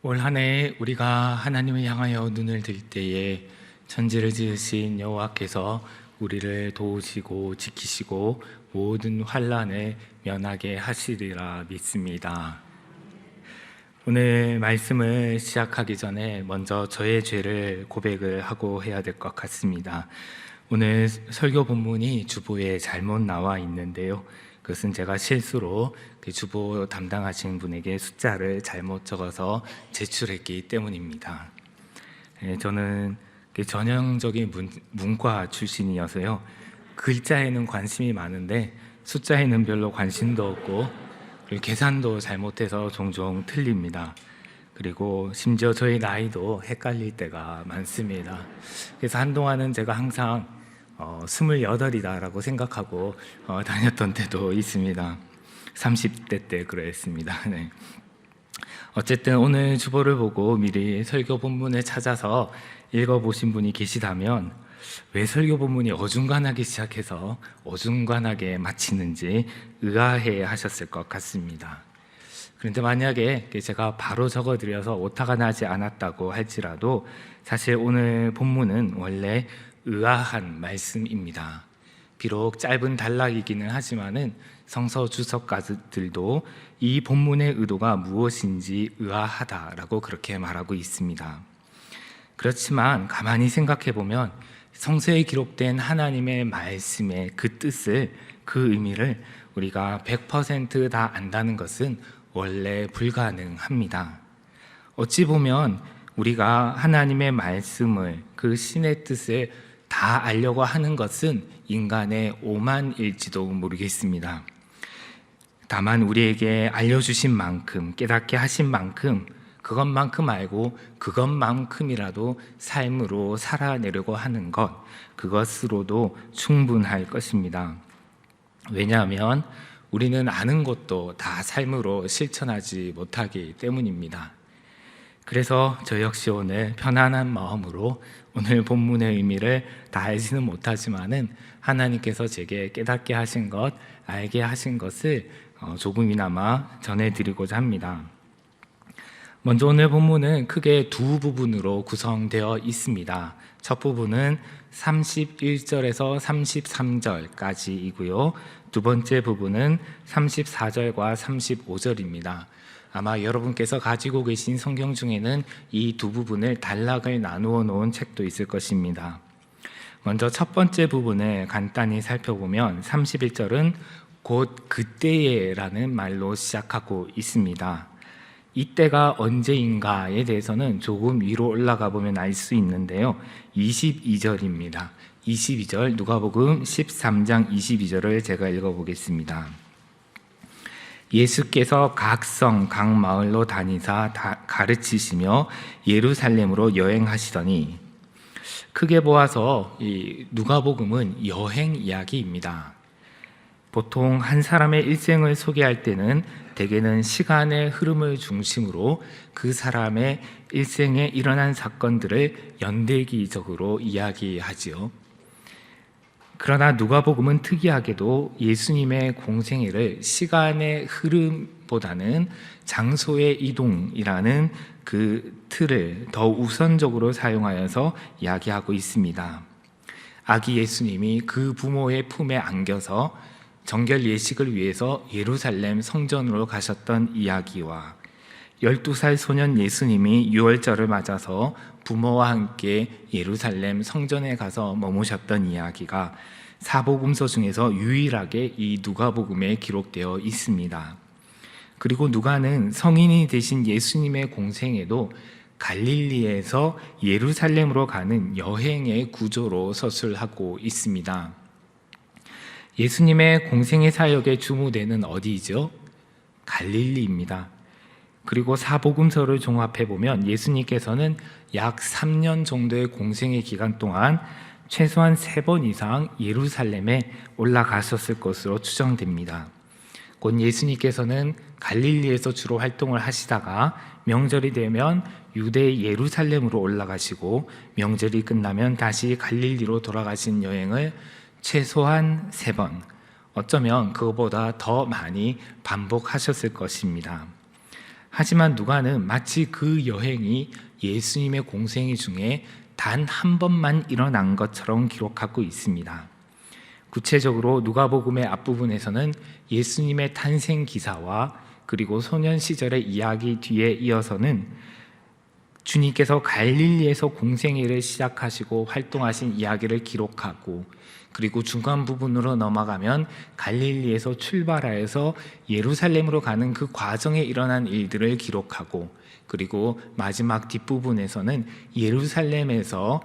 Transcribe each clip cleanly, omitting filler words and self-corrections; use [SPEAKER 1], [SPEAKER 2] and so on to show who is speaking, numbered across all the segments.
[SPEAKER 1] 올 한 해 우리가 하나님을 향하여 눈을 들 때에 천지를 지으신 여호와께서 우리를 도우시고 지키시고 모든 환난을 면하게 하시리라 믿습니다. 오늘 말씀을 시작하기 전에 먼저 저의 죄를 고백을 하고 해야 될 것 같습니다. 오늘 설교 본문이 주보에 잘못 나와 있는데요, 그것은 제가 실수로 주보 담당하신 분에게 숫자를 잘못 적어서 제출했기 때문입니다. 저는 전형적인 문과 출신이어서요, 글자에는 관심이 많은데 숫자에는 별로 관심도 없고, 그리고 계산도 잘못해서 종종 틀립니다. 그리고 심지어 저희 나이도 헷갈릴 때가 많습니다. 그래서 한동안은 제가 항상 28이다라고 생각하고 다녔던 때도 있습니다. 30대 때 그랬습니다. 네. 어쨌든 오늘 주보를 보고 미리 설교 본문을 찾아서 읽어보신 분이 계시다면 왜 설교 본문이 어중간하게 시작해서 어중간하게 마치는지 의아해 하셨을 것 같습니다. 그런데 만약에 제가 바로 적어드려서 오타가 나지 않았다고 할지라도 사실 오늘 본문은 원래 의아한 말씀입니다. 비록 짧은 단락이기는 하지만은 성서 주석가들도 이 본문의 의도가 무엇인지 의아하다라고 그렇게 말하고 있습니다. 그렇지만 가만히 생각해 보면 성서에 기록된 하나님의 말씀의 그 뜻을, 그 의미를 우리가 100% 다 안다는 것은 원래 불가능합니다. 어찌 보면 우리가 하나님의 말씀을, 그 신의 뜻을 다 알려고 하는 것은 인간의 오만일지도 모르겠습니다. 다만 우리에게 알려주신 만큼, 깨닫게 하신 만큼, 그것만큼 알고 그것만큼이라도 삶으로 살아내려고 하는 것, 그것으로도 충분할 것입니다. 왜냐하면 우리는 아는 것도 다 삶으로 실천하지 못하기 때문입니다. 그래서 저 역시 오늘 편안한 마음으로 오늘 본문의 의미를 다 알지는 못하지만은 하나님께서 제게 깨닫게 하신 것, 알게 하신 것을 조금이나마 전해드리고자 합니다. 먼저 오늘 본문은 크게 두 부분으로 구성되어 있습니다. 첫 부분은 31절에서 33절까지이고요. 두 번째 부분은 34절과 35절입니다. 아마 여러분께서 가지고 계신 성경 중에는 이 두 부분을 단락을 나누어 놓은 책도 있을 것입니다. 먼저 첫 번째 부분을 간단히 살펴보면 31절은 곧 그때에 라는 말로 시작하고 있습니다. 이때가 언제인가에 대해서는 조금 위로 올라가 보면 알 수 있는데요, 22절입니다. 22절, 누가복음 13장 22절을 제가 읽어보겠습니다. 예수께서 각 성, 각 마을로 다니사 가르치시며 예루살렘으로 여행하시더니, 크게 보아서 이 누가복음은 여행 이야기입니다. 보통 한 사람의 일생을 소개할 때는 대개는 시간의 흐름을 중심으로 그 사람의 일생에 일어난 사건들을 연대기적으로 이야기하지요. 그러나 누가복음은 특이하게도 예수님의 공생애를 시간의 흐름보다는 장소의 이동이라는 그 틀을 더 우선적으로 사용하여서 이야기하고 있습니다. 아기 예수님이 그 부모의 품에 안겨서 정결 예식을 위해서 예루살렘 성전으로 가셨던 이야기와 12살 소년 예수님이 유월절을 맞아서 부모와 함께 예루살렘 성전에 가서 머무셨던 이야기가 사복음서 중에서 유일하게 이 누가복음에 기록되어 있습니다. 그리고 누가는 성인이 되신 예수님의 공생에도 갈릴리에서 예루살렘으로 가는 여행의 구조로 서술하고 있습니다. 예수님의 공생의 사역의 주무대는 어디이죠? 갈릴리입니다. 그리고 사복음서를 종합해보면 예수님께서는 약 3년 정도의 공생의 기간 동안 최소한 3번 이상 예루살렘에 올라가셨을 것으로 추정됩니다. 곧 예수님께서는 갈릴리에서 주로 활동을 하시다가 명절이 되면 유대 예루살렘으로 올라가시고 명절이 끝나면 다시 갈릴리로 돌아가신 여행을 최소한 3번, 어쩌면 그것보다 더 많이 반복하셨을 것입니다. 하지만 누가는 마치 그 여행이 예수님의 공생애 중에 단 한 번만 일어난 것처럼 기록하고 있습니다. 구체적으로 누가복음의 앞부분에서는 예수님의 탄생 기사와 그리고 소년 시절의 이야기 뒤에 이어서는 주님께서 갈릴리에서 공생애를 시작하시고 활동하신 이야기를 기록하고, 그리고 중간 부분으로 넘어가면 갈릴리에서 출발하여서 예루살렘으로 가는 그 과정에 일어난 일들을 기록하고, 그리고 마지막 뒷부분에서는 예루살렘에서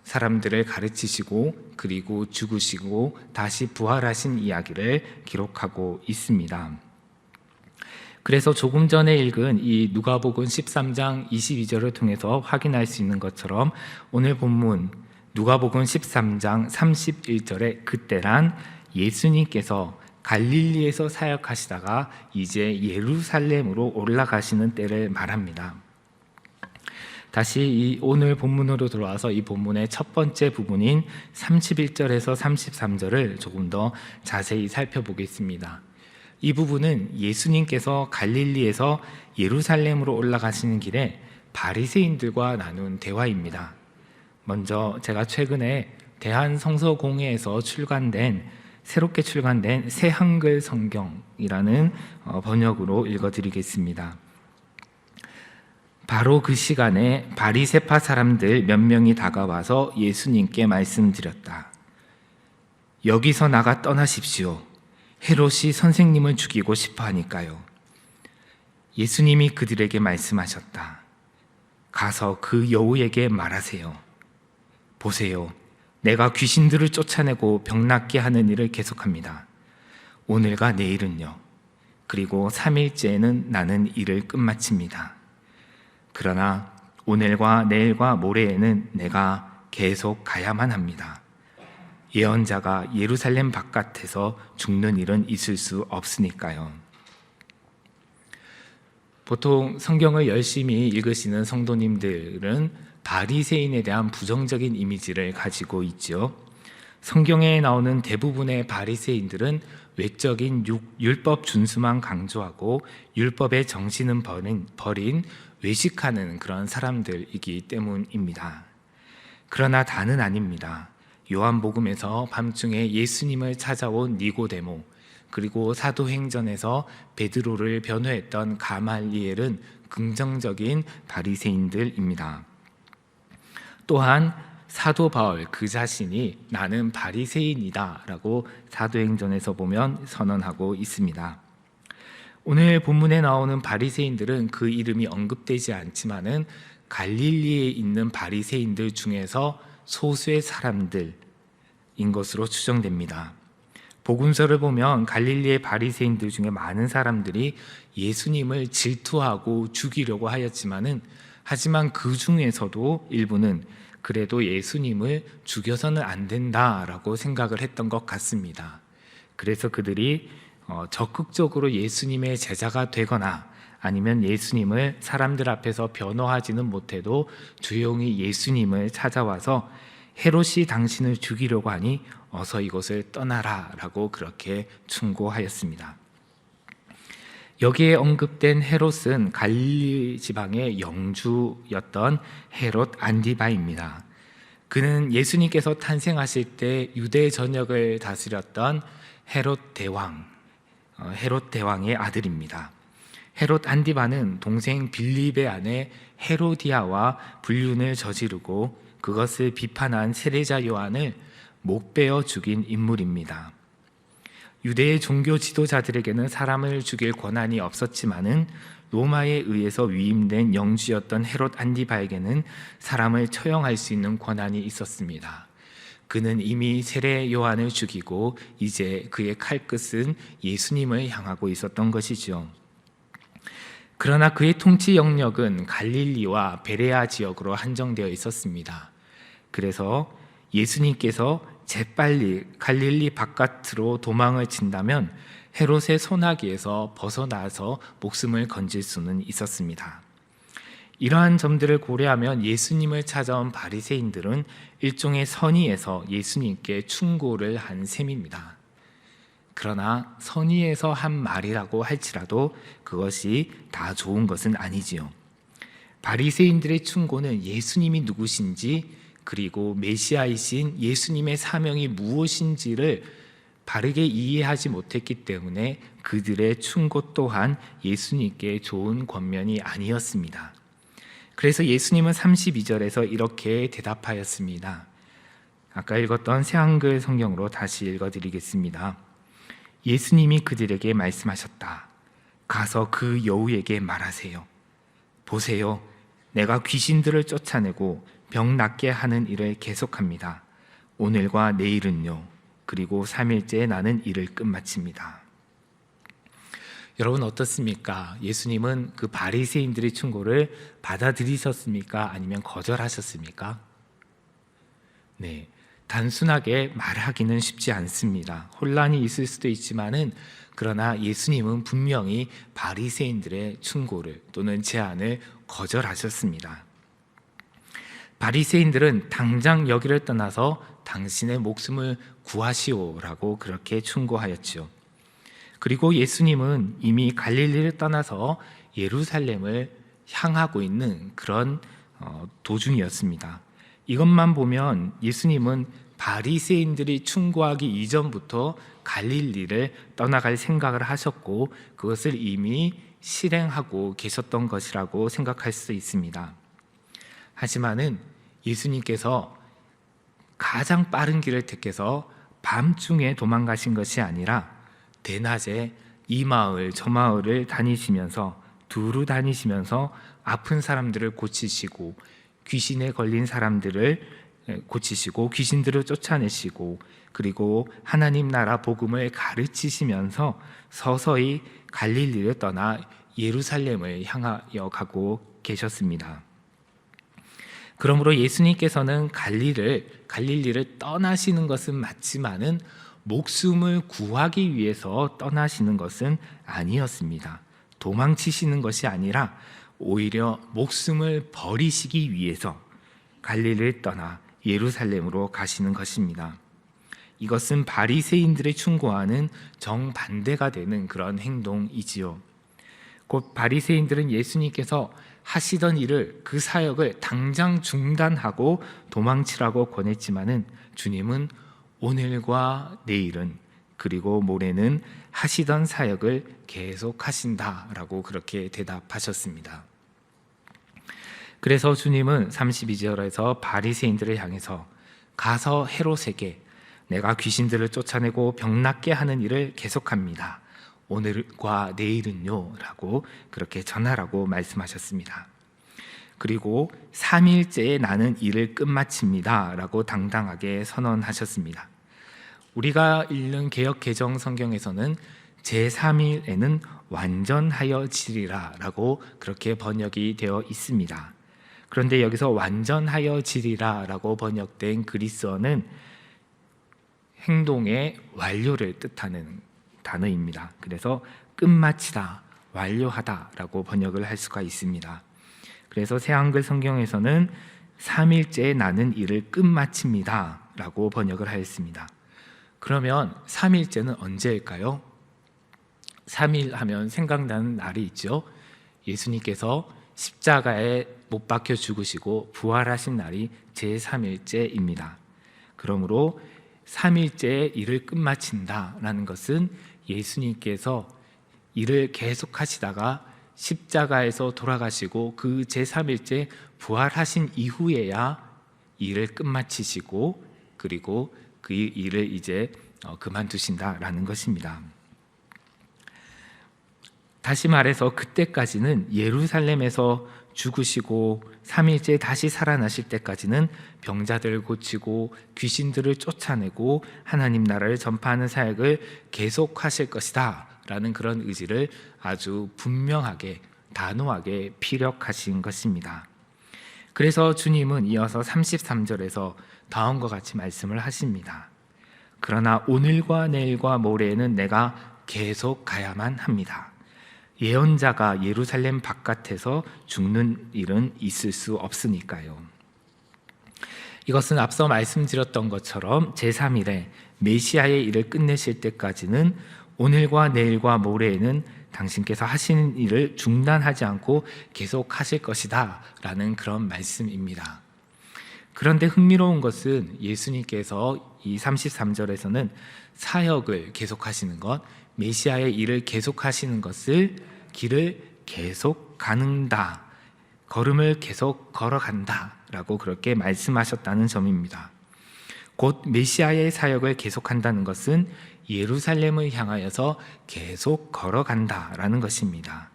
[SPEAKER 1] 사람들을 가르치시고 그리고 죽으시고 다시 부활하신 이야기를 기록하고 있습니다. 그래서 조금 전에 읽은 이 누가복음 13장 22절을 통해서 확인할 수 있는 것처럼 오늘 본문 누가복음 13장 31절에 그때란 예수님께서 갈릴리에서 사역하시다가 이제 예루살렘으로 올라가시는 때를 말합니다. 다시 이 오늘 본문으로 들어와서 이 본문의 첫 번째 부분인 31절에서 33절을 조금 더 자세히 살펴보겠습니다. 이 부분은 예수님께서 갈릴리에서 예루살렘으로 올라가시는 길에 바리새인들과 나눈 대화입니다. 먼저 제가 최근에 대한성서공회에서 새롭게 출간된 새 한글 성경이라는 번역으로 읽어드리겠습니다. 바로 그 시간에 바리새파 사람들 몇 명이 다가와서 예수님께 말씀드렸다. 여기서 나가 떠나십시오. 헤롯이 선생님을 죽이고 싶어 하니까요. 예수님이 그들에게 말씀하셨다. 가서 그 여우에게 말하세요. 보세요. 내가 귀신들을 쫓아내고 병낫게 하는 일을 계속합니다. 오늘과 내일은요. 그리고 3일째에는 나는 일을 끝마칩니다. 그러나 오늘과 내일과 모레에는 내가 계속 가야만 합니다. 예언자가 예루살렘 바깥에서 죽는 일은 있을 수 없으니까요. 보통 성경을 열심히 읽으시는 성도님들은 바리새인에 대한 부정적인 이미지를 가지고 있죠. 성경에 나오는 대부분의 바리새인들은 외적인 율법 준수만 강조하고 율법의 정신은 버린 외식하는 그런 사람들이기 때문입니다. 그러나 다는 아닙니다. 요한복음에서 밤중에 예수님을 찾아온 니고데모, 그리고 사도행전에서 베드로를 변호했던 가말리엘은 긍정적인 바리새인들입니다. 또한 사도 바울 그 자신이 나는 바리새인이다 라고 사도행전에서 보면 선언하고 있습니다. 오늘 본문에 나오는 바리새인들은 그 이름이 언급되지 않지만은 갈릴리에 있는 바리새인들 중에서 소수의 사람들인 것으로 추정됩니다. 복음서를 보면 갈릴리의 바리새인들 중에 많은 사람들이 예수님을 질투하고 죽이려고 하지만 그 중에서도 일부는 그래도 예수님을 죽여서는 안 된다라고 생각을 했던 것 같습니다. 그래서 그들이 적극적으로 예수님의 제자가 되거나 아니면 예수님을 사람들 앞에서 변호하지는 못해도 조용히 예수님을 찾아와서 헤롯이 당신을 죽이려고 하니 어서 이곳을 떠나라 라고 그렇게 충고하였습니다. 여기에 언급된 헤롯은 갈릴리 지방의 영주였던 헤롯 안디바입니다. 그는 예수님께서 탄생하실 때 유대 전역을 다스렸던 헤롯 대왕의 아들입니다. 헤롯 안디바는 동생 빌립의 아내 헤로디아와 불륜을 저지르고 그것을 비판한 세례자 요한을 목베어 죽인 인물입니다. 유대의 종교 지도자들에게는 사람을 죽일 권한이 없었지만은 로마에 의해서 위임된 영주였던 헤롯 안디바에게는 사람을 처형할 수 있는 권한이 있었습니다. 그는 이미 세례 요한을 죽이고 이제 그의 칼끝은 예수님을 향하고 있었던 것이죠. 그러나 그의 통치 영역은 갈릴리와 베레아 지역으로 한정되어 있었습니다. 그래서 예수님께서 재빨리 갈릴리 바깥으로 도망을 친다면 헤롯의 손아귀에서 벗어나서 목숨을 건질 수는 있었습니다. 이러한 점들을 고려하면 예수님을 찾아온 바리새인들은 일종의 선의에서 예수님께 충고를 한 셈입니다. 그러나 선의에서 한 말이라고 할지라도 그것이 다 좋은 것은 아니지요. 바리새인들의 충고는 예수님이 누구신지, 그리고 메시아이신 예수님의 사명이 무엇인지를 바르게 이해하지 못했기 때문에 그들의 충고 또한 예수님께 좋은 권면이 아니었습니다. 그래서 예수님은 32절에서 이렇게 대답하였습니다. 아까 읽었던 새한글 성경으로 다시 읽어드리겠습니다. 예수님이 그들에게 말씀하셨다. 가서 그 여우에게 말하세요. 보세요, 내가 귀신들을 쫓아내고 병 낫게 하는 일을 계속합니다. 오늘과 내일은요, 그리고 3일째에 나는 일을 끝마칩니다. 여러분 어떻습니까? 예수님은 그 바리새인들의 충고를 받아들이셨습니까? 아니면 거절하셨습니까? 네, 단순하게 말하기는 쉽지 않습니다. 혼란이 있을 수도 있지만은 그러나 예수님은 분명히 바리새인들의 충고를 또는 제안을 거절하셨습니다. 바리새인들은 당장 여기를 떠나서 당신의 목숨을 구하시오라고 그렇게 충고하였죠. 그리고 예수님은 이미 갈릴리를 떠나서 예루살렘을 향하고 있는 그런 도중이었습니다. 이것만 보면 예수님은 바리새인들이 충고하기 이전부터 갈릴리를 떠나갈 생각을 하셨고 그것을 이미 실행하고 계셨던 것이라고 생각할 수 있습니다. 하지만은 예수님께서 가장 빠른 길을 택해서 밤중에 도망가신 것이 아니라 대낮에 이 마을 저 마을을 다니시면서 두루 다니시면서 아픈 사람들을 고치시고 귀신에 걸린 사람들을 고치시고 귀신들을 쫓아내시고 그리고 하나님 나라 복음을 가르치시면서 서서히 갈릴리를 떠나 예루살렘을 향하여 가고 계셨습니다. 그러므로 예수님께서는 갈릴리를 떠나시는 것은 맞지만은 목숨을 구하기 위해서 떠나시는 것은 아니었습니다. 도망치시는 것이 아니라 오히려 목숨을 버리시기 위해서 갈릴리를 떠나 예루살렘으로 가시는 것입니다. 이것은 바리새인들의 충고와는 정반대가 되는 그런 행동이지요. 곧 바리새인들은 예수님께서 하시던 일을 그 사역을 당장 중단하고 도망치라고 권했지만은 주님은 오늘과 내일은 그리고 모레는 하시던 사역을 계속하신다라고 그렇게 대답하셨습니다. 그래서 주님은 32절에서 바리새인들을 향해서 가서 헤롯에게 내가 귀신들을 쫓아내고 병 낫게 하는 일을 계속합니다. 오늘과 내일은요 라고 그렇게 전하라고 말씀하셨습니다. 그리고 3일째에 나는 일을 끝마칩니다 라고 당당하게 선언하셨습니다. 우리가 읽는 개역 개정 성경에서는 제3일에는 완전하여지리라 라고 그렇게 번역이 되어 있습니다. 그런데 여기서 완전하여지리라 라고 번역된 그리스어는 행동의 완료를 뜻하는 단어입니다. 그래서 끝마치다, 완료하다 라고 번역을 할 수가 있습니다. 그래서 새한글 성경에서는 3일째에 나는 일을 끝마칩니다 라고 번역을 하였습니다. 그러면 3일째는 언제일까요? 3일 하면 생각나는 날이 있죠. 예수님께서 십자가에 못 박혀 죽으시고 부활하신 날이 제3일째입니다. 그러므로 3일째에 일을 끝마친다라는 것은 예수님께서 일을 계속하시다가 십자가에서 돌아가시고 그 제3일째 부활하신 이후에야 일을 끝마치시고 그리고 그 일을 이제 그만두신다라는 것입니다. 다시 말해서 그때까지는 예루살렘에서 죽으시고 3일째 다시 살아나실 때까지는 병자들을 고치고 귀신들을 쫓아내고 하나님 나라를 전파하는 사역을 계속하실 것이다 라는 그런 의지를 아주 분명하게 단호하게 피력하신 것입니다. 그래서 주님은 이어서 33절에서 다음과 같이 말씀을 하십니다. 그러나 오늘과 내일과 모레에는 내가 계속 가야만 합니다. 예언자가 예루살렘 바깥에서 죽는 일은 있을 수 없으니까요. 이것은 앞서 말씀드렸던 것처럼 제3일에 메시아의 일을 끝내실 때까지는 오늘과 내일과 모레에는 당신께서 하시는 일을 중단하지 않고 계속 하실 것이다 라는 그런 말씀입니다. 그런데 흥미로운 것은 예수님께서 이 33절에서는 사역을 계속하시는 것, 메시아의 일을 계속하시는 것을 길을 계속 가는다, 걸음을 계속 걸어간다 라고 그렇게 말씀하셨다는 점입니다. 곧 메시아의 사역을 계속한다는 것은 예루살렘을 향하여서 계속 걸어간다라는 것입니다.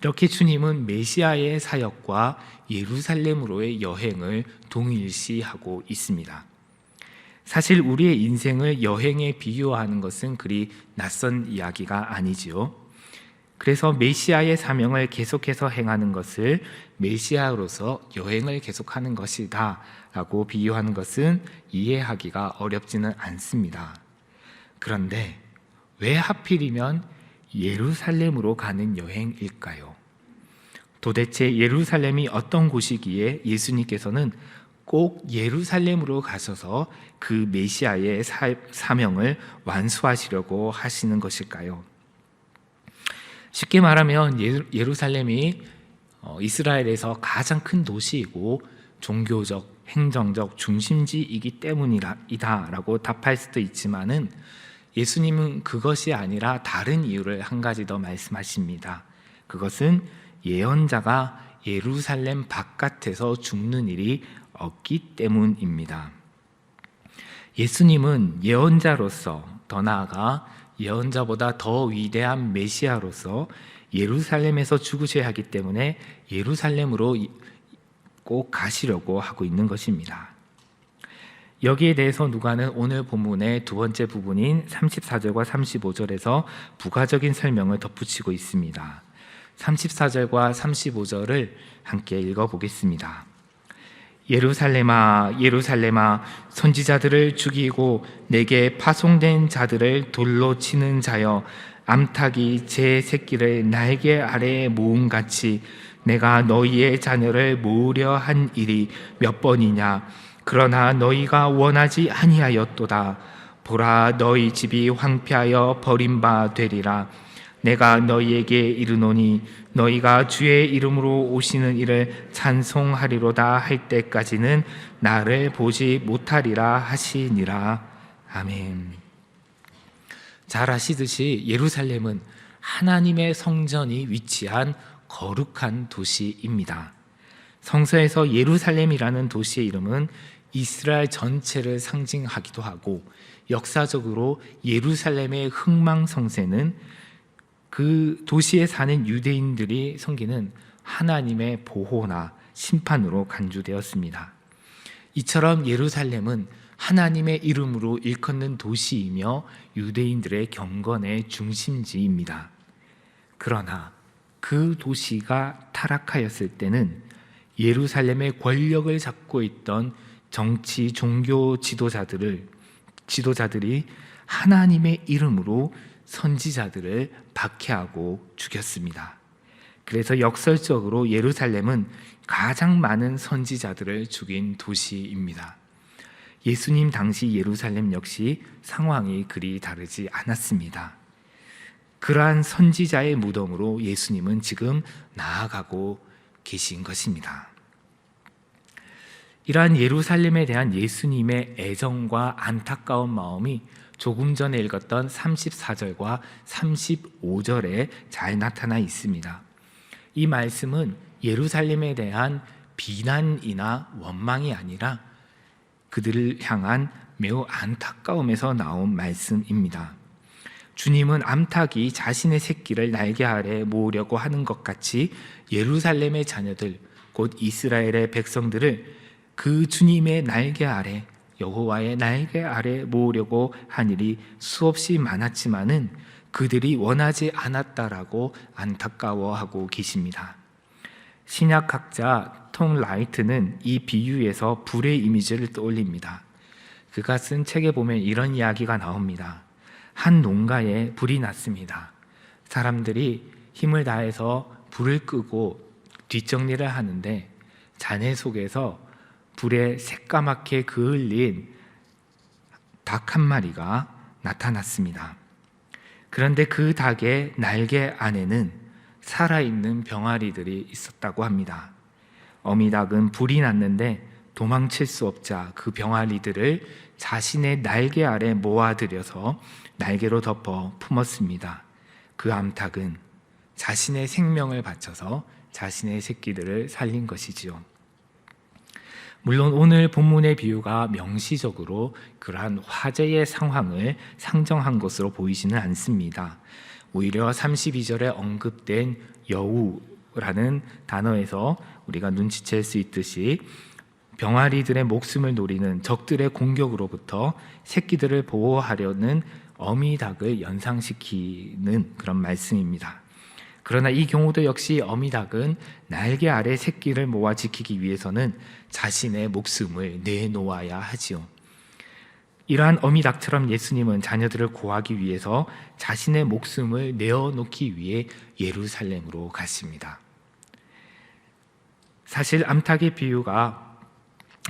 [SPEAKER 1] 이렇게 주님은 메시아의 사역과 예루살렘으로의 여행을 동일시하고 있습니다. 사실 우리의 인생을 여행에 비유하는 것은 그리 낯선 이야기가 아니지요. 그래서 메시아의 사명을 계속해서 행하는 것을 메시아로서 여행을 계속하는 것이다 라고 비유하는 것은 이해하기가 어렵지는 않습니다. 그런데 왜 하필이면 예루살렘으로 가는 여행일까요? 도대체 예루살렘이 어떤 곳이기에 예수님께서는 꼭 예루살렘으로 가셔서 그 메시아의 사명을 완수하시려고 하시는 것일까요? 쉽게 말하면 예루살렘이 이스라엘에서 가장 큰 도시이고 종교적, 행정적 중심지이기 때문이다라고 답할 수도 있지만은 예수님은 그것이 아니라 다른 이유를 한 가지 더 말씀하십니다. 그것은 예언자가 예루살렘 바깥에서 죽는 일이 없기 때문입니다. 예수님은 예언자로서, 더 나아가 예언자보다 더 위대한 메시아로서 예루살렘에서 죽으셔야 하기 때문에 예루살렘으로 꼭 가시려고 하고 있는 것입니다. 여기에 대해서 누가는 오늘 본문의 두 번째 부분인 34절과 35절에서 부가적인 설명을 덧붙이고 있습니다. 34절과 35절을 함께 읽어보겠습니다. 예루살렘아 예루살렘아 선지자들을 죽이고 내게 파송된 자들을 돌로 치는 자여, 암탉이 제 새끼를 날개 아래에 모음같이 내가 너희의 자녀를 모으려 한 일이 몇 번이냐. 그러나 너희가 원하지 아니하였도다. 보라, 너희 집이 황폐하여 버림바 되리라. 내가 너희에게 이르노니 너희가 주의 이름으로 오시는 이를 찬송하리로다 할 때까지는 나를 보지 못하리라 하시니라. 아멘. 잘 아시듯이 예루살렘은 하나님의 성전이 위치한 거룩한 도시입니다. 성서에서 예루살렘이라는 도시의 이름은 이스라엘 전체를 상징하기도 하고, 역사적으로 예루살렘의 흥망성쇠는 그 도시에 사는 유대인들이 섬기는 하나님의 보호나 심판으로 간주되었습니다. 이처럼 예루살렘은 하나님의 이름으로 일컫는 도시이며 유대인들의 경건의 중심지입니다. 그러나 그 도시가 타락하였을 때는 예루살렘의 권력을 잡고 있던 정치, 종교 지도자들이 하나님의 이름으로 선지자들을 박해하고 죽였습니다. 그래서 역설적으로 예루살렘은 가장 많은 선지자들을 죽인 도시입니다. 예수님 당시 예루살렘 역시 상황이 그리 다르지 않았습니다. 그러한 선지자의 무덤으로 예수님은 지금 나아가고 계신 것입니다. 이러한 예루살렘에 대한 예수님의 애정과 안타까운 마음이 조금 전에 읽었던 34절과 35절에 잘 나타나 있습니다. 이 말씀은 예루살렘에 대한 비난이나 원망이 아니라 그들을 향한 매우 안타까움에서 나온 말씀입니다. 주님은 암탉이 자신의 새끼를 날개 아래 모으려고 하는 것 같이 예루살렘의 자녀들, 곧 이스라엘의 백성들을 그 주님의 날개 아래, 여호와의 날개 아래 모으려고 한 일이 수없이 많았지만은 그들이 원하지 않았다라고 안타까워하고 계십니다. 신약학자 톰 라이트는 이 비유에서 불의 이미지를 떠올립니다. 그가 쓴 책에 보면 이런 이야기가 나옵니다. 한 농가에 불이 났습니다. 사람들이 힘을 다해서 불을 끄고 뒷정리를 하는데 잔해 속에서 불에 새까맣게 그을린 닭 한 마리가 나타났습니다. 그런데 그 닭의 날개 안에는 살아있는 병아리들이 있었다고 합니다. 어미닭은 불이 났는데 도망칠 수 없자 그 병아리들을 자신의 날개 아래 모아들여서 날개로 덮어 품었습니다. 그 암탉은 자신의 생명을 바쳐서 자신의 새끼들을 살린 것이지요. 물론 오늘 본문의 비유가 명시적으로 그러한 화재의 상황을 상정한 것으로 보이지는 않습니다. 오히려 32절에 언급된 여우라는 단어에서 우리가 눈치챌 수 있듯이 병아리들의 목숨을 노리는 적들의 공격으로부터 새끼들을 보호하려는 어미닭을 연상시키는 그런 말씀입니다. 그러나 이 경우도 역시 어미닭은 날개 아래 새끼를 모아 지키기 위해서는 자신의 목숨을 내놓아야 하지요. 이러한 어미닭처럼 예수님은 자녀들을 구하기 위해서 자신의 목숨을 내어놓기 위해 예루살렘으로 갔습니다. 사실 암탉의 비유가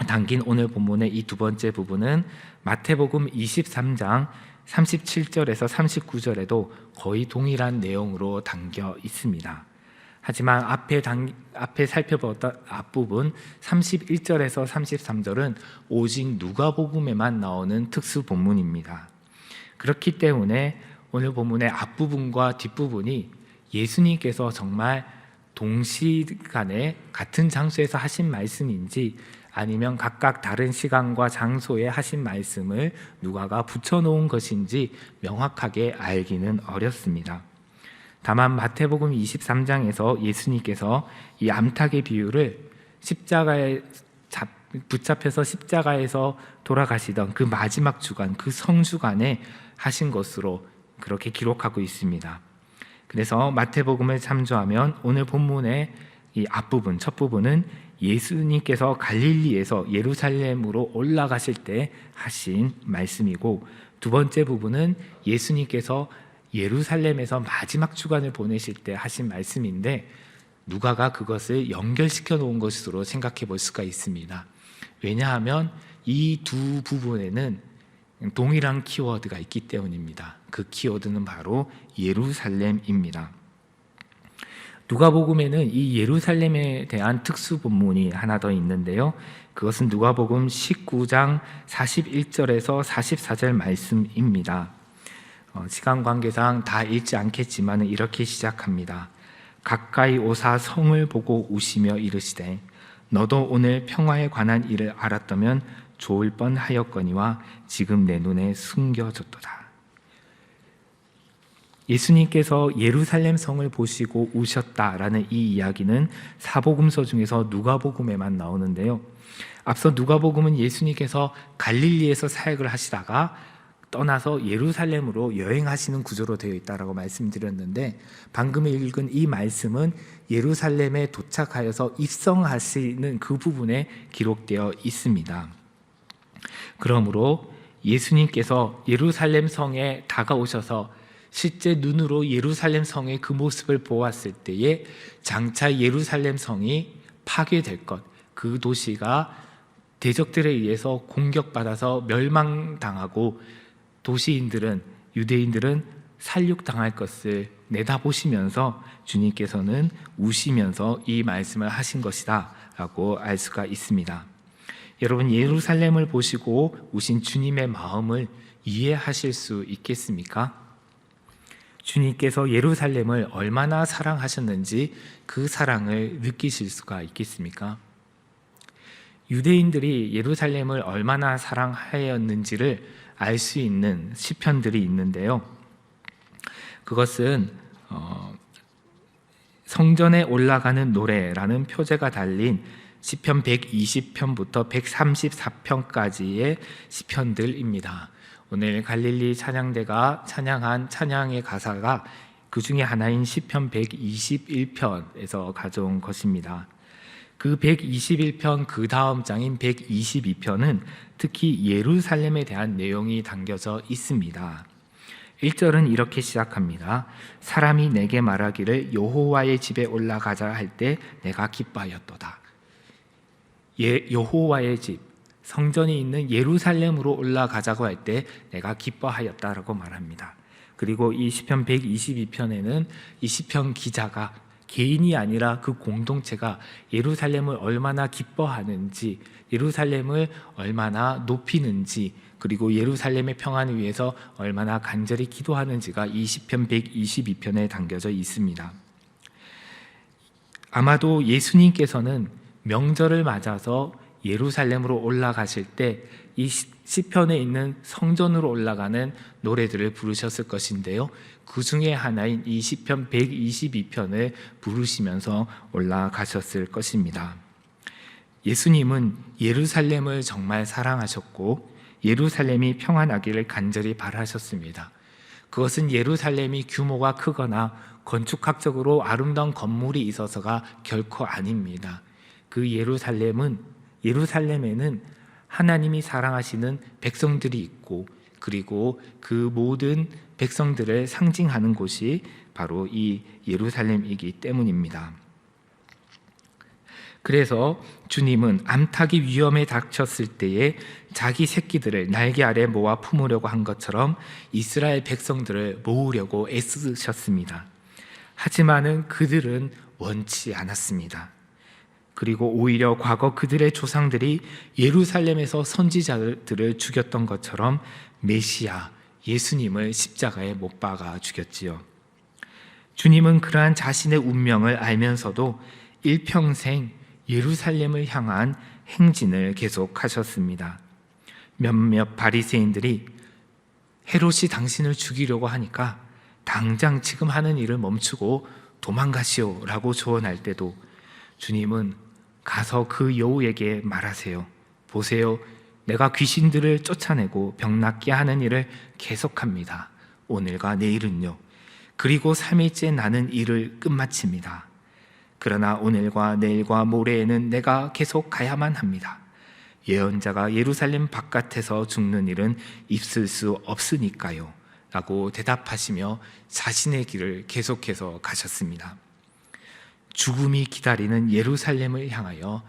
[SPEAKER 1] 담긴 오늘 본문의 이 두 번째 부분은 마태복음 23장 37절에서 39절에도 거의 동일한 내용으로 담겨 있습니다. 하지만 앞에 살펴봤던 앞부분 31절에서 33절은 오직 누가복음에만 나오는 특수 본문입니다. 그렇기 때문에 오늘 본문의 앞부분과 뒷부분이 예수님께서 정말 동시간에 같은 장소에서 하신 말씀인지 아니면 각각 다른 시간과 장소에 하신 말씀을 누가가 붙여놓은 것인지 명확하게 알기는 어렵습니다. 다만 마태복음 23장에서 예수님께서 이 암탉의 비유를 십자가에 붙잡혀서 십자가에서 돌아가시던 그 마지막 주간, 그 성주간에 하신 것으로 그렇게 기록하고 있습니다. 그래서 마태복음을 참조하면 오늘 본문의 이 앞부분, 첫 부분은 예수님께서 갈릴리에서 예루살렘으로 올라가실 때 하신 말씀이고, 두 번째 부분은 예수님께서 예루살렘에서 마지막 주간을 보내실 때 하신 말씀인데 누가가 그것을 연결시켜 놓은 것으로 생각해 볼 수가 있습니다. 왜냐하면 이 두 부분에는 동일한 키워드가 있기 때문입니다. 그 키워드는 바로 예루살렘입니다. 누가복음에는 이 예루살렘에 대한 특수 본문이 하나 더 있는데요. 그것은 누가복음 19장 41절에서 44절 말씀입니다. 시간 관계상 다 읽지 않겠지만 이렇게 시작합니다. 가까이 오사 성을 보고 우시며 이르시되 너도 오늘 평화에 관한 일을 알았다면 좋을 뻔하였거니와 지금 내 눈에 숨겨졌도다. 예수님께서 예루살렘 성을 보시고 우셨다라는 이 이야기는 사복음서 중에서 누가복음에만 나오는데요. 앞서 누가복음은 예수님께서 갈릴리에서 사역을 하시다가 떠나서 예루살렘으로 여행하시는 구조로 되어 있다라고 말씀드렸는데, 방금 읽은 이 말씀은 예루살렘에 도착하여서 입성하시는 그 부분에 기록되어 있습니다. 그러므로 예수님께서 예루살렘 성에 다가오셔서 실제 눈으로 예루살렘 성의 그 모습을 보았을 때에 장차 예루살렘 성이 파괴될 것, 그 도시가 대적들에 의해서 공격받아서 멸망당하고 도시인들은, 유대인들은 살육당할 것을 내다보시면서 주님께서는 우시면서 이 말씀을 하신 것이다 라고 알 수가 있습니다. 여러분, 예루살렘을 보시고 우신 주님의 마음을 이해하실 수 있겠습니까? 주님께서 예루살렘을 얼마나 사랑하셨는지 그 사랑을 느끼실 수가 있겠습니까? 유대인들이 예루살렘을 얼마나 사랑하였는지를 알 수 있는 시편들이 있는데요. 그것은 성전에 올라가는 노래라는 표제가 달린 시편 120편부터 134편까지의 시편들입니다. 오늘 갈릴리 찬양대가 찬양한 찬양의 가사가 그 중에 하나인 시편 121편에서 가져온 것입니다. 그 121편 그 다음 장인 122편은 특히 예루살렘에 대한 내용이 담겨져 있습니다. 1절은 이렇게 시작합니다. 사람이 내게 말하기를 여호와의 집에 올라가자 할 때 내가 기뻐하였도다. 여호와의 집, 성전이 있는 예루살렘으로 올라가자고 할 때 내가 기뻐하였다라고 말합니다. 그리고 이 시편 122편에는 이 시편 기자가 개인이 아니라 그 공동체가 예루살렘을 얼마나 기뻐하는지, 예루살렘을 얼마나 높이는지, 그리고 예루살렘의 평안을 위해서 얼마나 간절히 기도하는지가 이 시편 122편에 담겨져 있습니다. 아마도 예수님께서는 명절을 맞아서 예루살렘으로 올라가실 때 이 시편에 있는 성전으로 올라가는 노래들을 부르셨을 것인데요, 그 중에 하나인 이 시편 122편을 부르시면서 올라가셨을 것입니다. 예수님은 예루살렘을 정말 사랑하셨고 예루살렘이 평안하기를 간절히 바라셨습니다. 그것은 예루살렘이 규모가 크거나 건축학적으로 아름다운 건물이 있어서가 결코 아닙니다. 그 예루살렘에는 하나님이 사랑하시는 백성들이 있고, 그리고 그 모든 백성들을 상징하는 곳이 바로 이 예루살렘이기 때문입니다. 그래서 주님은 암탉이 위험에 닥쳤을 때에 자기 새끼들을 날개 아래 모아 품으려고 한 것처럼 이스라엘 백성들을 모으려고 애쓰셨습니다. 하지만은 그들은 원치 않았습니다. 그리고 오히려 과거 그들의 조상들이 예루살렘에서 선지자들을 죽였던 것처럼 메시아 예수님을 십자가에 못 박아 죽였지요. 주님은 그러한 자신의 운명을 알면서도 일평생 예루살렘을 향한 행진을 계속하셨습니다. 몇몇 바리새인들이 헤롯이 당신을 죽이려고 하니까 당장 지금 하는 일을 멈추고 도망가시오라고 조언할 때도 주님은 가서 그 여우에게 말하세요. 보세요, 내가 귀신들을 쫓아내고 병 낫게 하는 일을 계속합니다. 오늘과 내일은요. 그리고 3일째 나는 일을 끝마칩니다. 그러나 오늘과 내일과 모레에는 내가 계속 가야만 합니다. 예언자가 예루살렘 바깥에서 죽는 일은 있을 수 없으니까요 라고 대답하시며 자신의 길을 계속해서 가셨습니다. 죽음이 기다리는 예루살렘을 향하여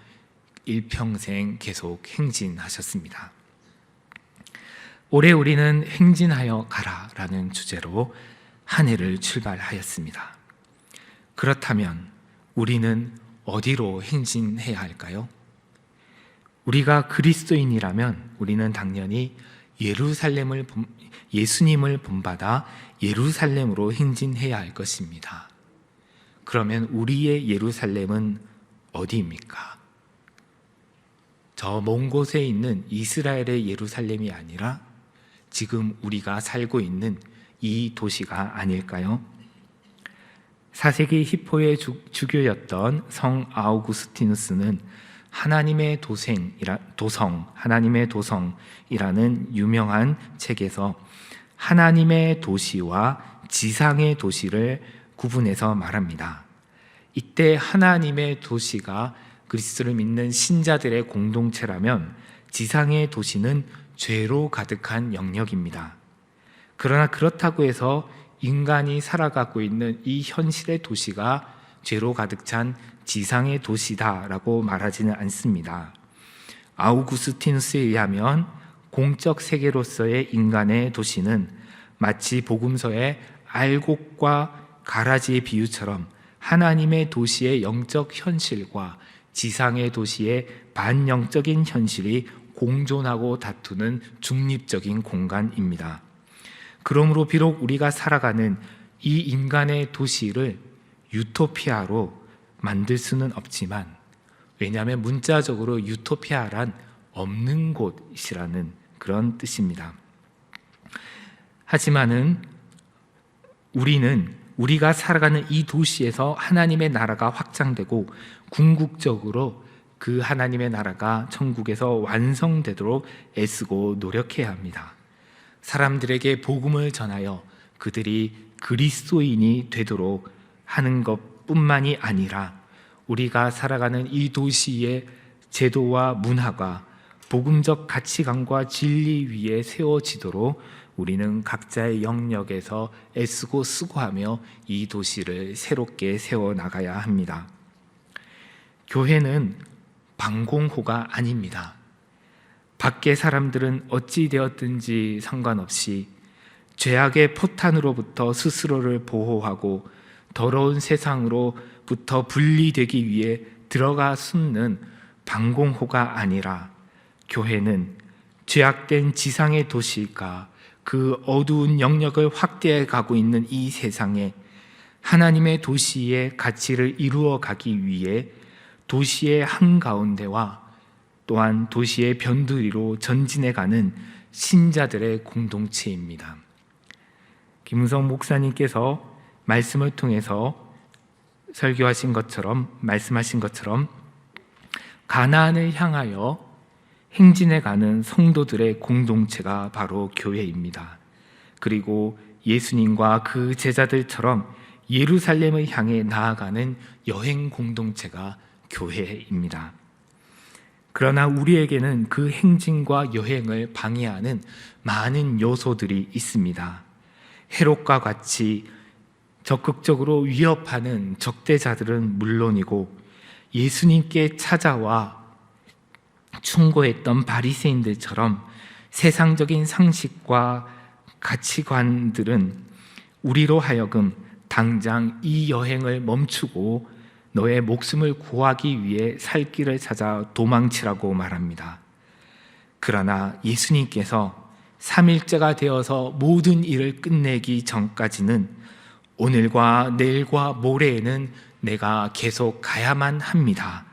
[SPEAKER 1] 일평생 계속 행진하셨습니다. 올해 우리는 행진하여 가라라는 주제로 한 해를 출발하였습니다. 그렇다면 우리는 어디로 행진해야 할까요? 우리가 그리스도인이라면 우리는 당연히 예수님을 본받아 예루살렘으로 행진해야 할 것입니다. 그러면 우리의 예루살렘은 어디입니까? 저 먼 곳에 있는 이스라엘의 예루살렘이 아니라 지금 우리가 살고 있는 이 도시가 아닐까요? 4세기 히포의 주교였던 성 아우구스티누스는 하나님의 도성이라는 유명한 책에서 하나님의 도시와 지상의 도시를 구분해서 말합니다. 이때 하나님의 도시가 그리스도를 믿는 신자들의 공동체라면 지상의 도시는 죄로 가득한 영역입니다. 그러나 그렇다고 해서 인간이 살아가고 있는 이 현실의 도시가 죄로 가득 찬 지상의 도시다라고 말하지는 않습니다. 아우구스티누스에 의하면 공적 세계로서의 인간의 도시는 마치 복음서의 알곡과 가라지의 비유처럼 하나님의 도시의 영적 현실과 지상의 도시의 반영적인 현실이 공존하고 다투는 중립적인 공간입니다. 그러므로 비록 우리가 살아가는 이 인간의 도시를 유토피아로 만들 수는 없지만, 왜냐하면 문자적으로 유토피아란 없는 곳이라는 그런 뜻입니다. 하지만은 우리가 살아가는 이 도시에서 하나님의 나라가 확장되고 궁극적으로 그 하나님의 나라가 천국에서 완성되도록 애쓰고 노력해야 합니다. 사람들에게 복음을 전하여 그들이 그리스도인이 되도록 하는 것뿐만이 아니라 우리가 살아가는 이 도시의 제도와 문화가 복음적 가치관과 진리 위에 세워지도록 우리는 각자의 영역에서 애쓰고 수고하며 이 도시를 새롭게 세워나가야 합니다. 교회는 방공호가 아닙니다. 밖의 사람들은 어찌 되었든지 상관없이 죄악의 포탄으로부터 스스로를 보호하고 더러운 세상으로부터 분리되기 위해 들어가 숨는 방공호가 아니라, 교회는 죄악된 지상의 도시가 그 어두운 영역을 확대해 가고 있는 이 세상에 하나님의 도시의 가치를 이루어 가기 위해 도시의 한가운데와 또한 도시의 변두리로 전진해 가는 신자들의 공동체입니다. 김은성 목사님께서 말씀을 통해서 말씀하신 것처럼 가나안을 향하여 행진해 가는 성도들의 공동체가 바로 교회입니다. 그리고 예수님과 그 제자들처럼 예루살렘을 향해 나아가는 여행 공동체가 교회입니다. 그러나 우리에게는 그 행진과 여행을 방해하는 많은 요소들이 있습니다. 헤롯과 같이 적극적으로 위협하는 적대자들은 물론이고, 예수님께 찾아와 충고했던 바리새인들처럼 세상적인 상식과 가치관들은 우리로 하여금 당장 이 여행을 멈추고 너의 목숨을 구하기 위해 살 길을 찾아 도망치라고 말합니다. 그러나 예수님께서 3일째가 되어서 모든 일을 끝내기 전까지는 오늘과 내일과 모레에는 내가 계속 가야만 합니다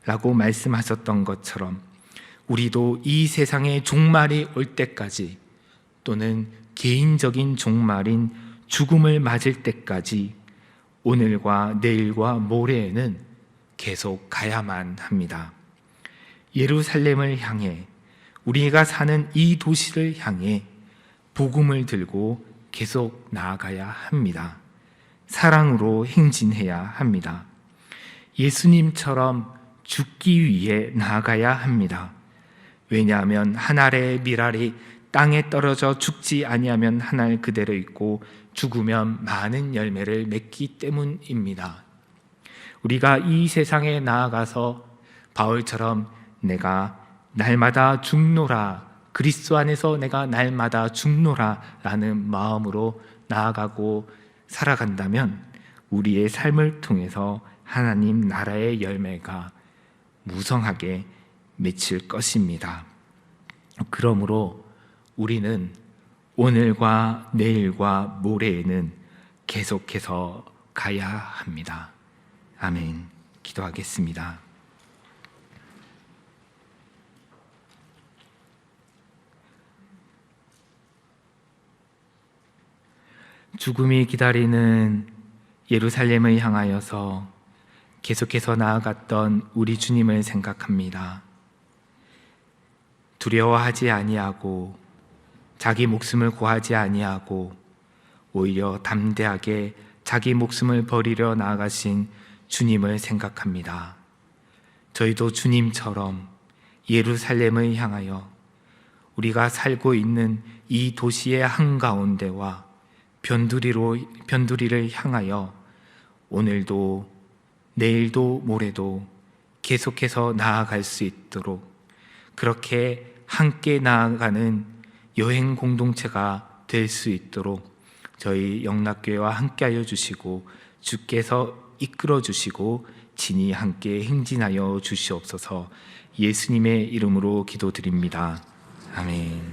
[SPEAKER 1] 라고 말씀하셨던 것처럼, 우리도 이 세상의 종말이 올 때까지, 또는 개인적인 종말인 죽음을 맞을 때까지 오늘과 내일과 모레에는 계속 가야만 합니다. 예루살렘을 향해, 우리가 사는 이 도시를 향해 복음을 들고 계속 나아가야 합니다. 사랑으로 행진해야 합니다. 예수님처럼 죽기 위해 나아가야 합니다. 왜냐하면 한 알의 밀알이 땅에 떨어져 죽지 아니하면 한 알 그대로 있고 죽으면 많은 열매를 맺기 때문입니다. 우리가 이 세상에 나아가서 바울처럼 내가 날마다 죽노라, 그리스도 안에서 내가 날마다 죽노라 라는 마음으로 나아가고 살아간다면 우리의 삶을 통해서 하나님 나라의 열매가 무성하게 맺힐 것입니다. 그러므로 우리는 오늘과 내일과 모레에는 계속해서 가야 합니다. 아멘. 기도하겠습니다. 죽음이 기다리는 예루살렘을 향하여서 계속해서 나아갔던 우리 주님을 생각합니다. 두려워하지 아니하고 자기 목숨을 구하지 아니하고 오히려 담대하게 자기 목숨을 버리려 나아가신 주님을 생각합니다. 저희도 주님처럼 예루살렘을 향하여 우리가 살고 있는 이 도시의 한가운데와 변두리를 향하여 오늘도 내일도 모레도 계속해서 나아갈 수 있도록, 그렇게 함께 나아가는 여행 공동체가 될 수 있도록 저희 영락교회와 함께하여 주시고 주께서 이끌어 주시고 친히 함께 행진하여 주시옵소서. 예수님의 이름으로 기도드립니다. 아멘.